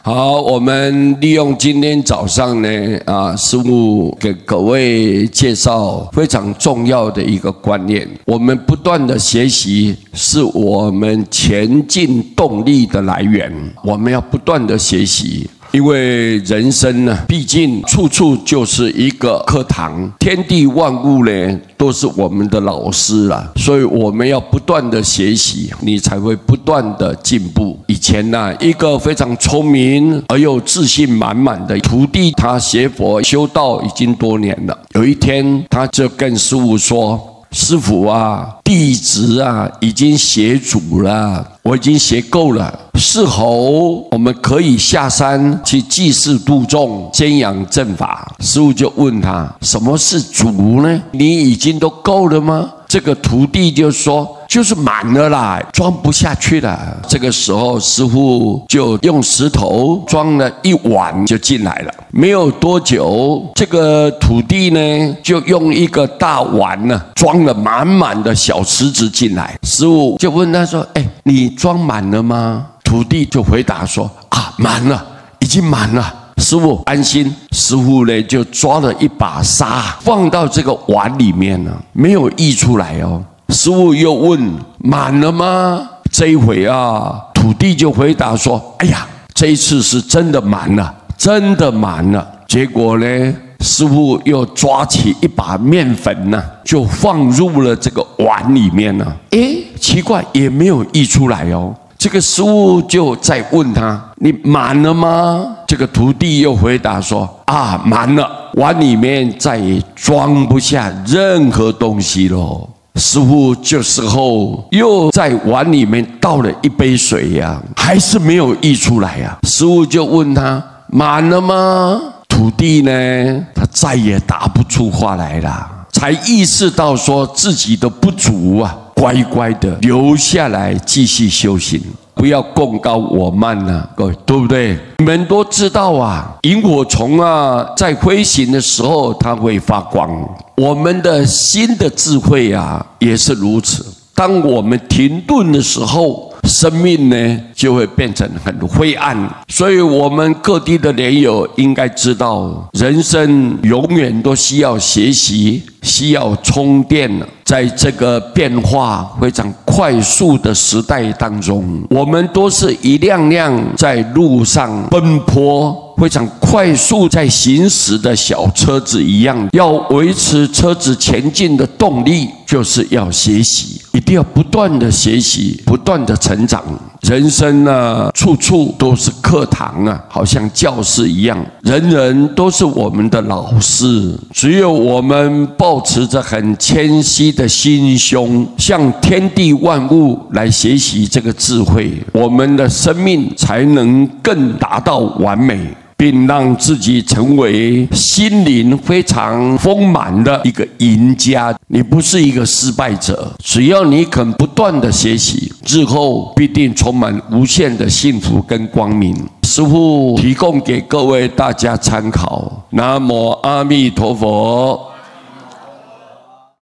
好，我们利用今天早上呢，师父给各位介绍非常重要的一个观念。我们不断的学习是我们前进动力的来源，我们要不断的学习。因为人生呢，毕竟处处就是一个课堂，天地万物呢都是我们的老师啦，所以我们要不断的学习，你才会不断的进步。以前呢，一个非常聪明而又自信满满的徒弟，他学佛修道已经多年了。有一天，他就跟师父说：“师父啊，弟子啊，已经学足了，我已经学够了。是否我们可以下山去济世度众，宣扬正法？”师父就问他：“什么是足呢？你已经都够了吗？”这个徒弟就说：“就是满了啦，装不下去了。”这个时候，师父就用石头装了一碗就进来了。没有多久，这个徒弟呢，就用一个大碗呢，装了满满的小石子进来。师父就问他说：“你装满了吗？”徒弟就回答说：“满了，已经满了。”师父安心，师父呢就抓了一把沙放到这个碗里面了，没有溢出来哦。师父又问：“满了吗？”这一回徒弟就回答说：“哎呀，这一次是真的满了，真的满了。”结果呢，师父又抓起一把面粉呢，就放入了这个碗里面了。奇怪，也没有溢出来哦。这个师父就再问他：“你满了吗？”这个徒弟又回答说：“满了，碗里面再也装不下任何东西咯。”师父这时候又在碗里面倒了一杯水呀，还是没有溢出来呀。师父就问他：“满了吗？”徒弟呢，他再也答不出话来了，才意识到说自己的不足啊，乖乖的留下来继续修行，不要共高我慢啊，各位对不对？你们都知道萤火虫在飞行的时候它会发光，我们的心的智慧也是如此。当我们停顿的时候，生命呢就会变成很灰暗。所以我们各地的莲友应该知道，人生永远都需要学习，需要充电。在这个变化非常快速的时代当中，我们都是一辆辆在路上奔波，非常快速在行驶的小车子一样。要维持车子前进的动力，就是要学习，一定要不断的学习，不断的成长。人生处处都是课堂好像教室一样，人人都是我们的老师。只有我们抱持着很谦虚的心胸，向天地万物来学习这个智慧，我们的生命才能更达到完美，并让自己成为心灵非常丰满的一个赢家。你不是一个失败者，只要你肯不断的学习，日后必定充满无限的幸福跟光明。师父提供给各位大家参考。南无阿弥陀佛。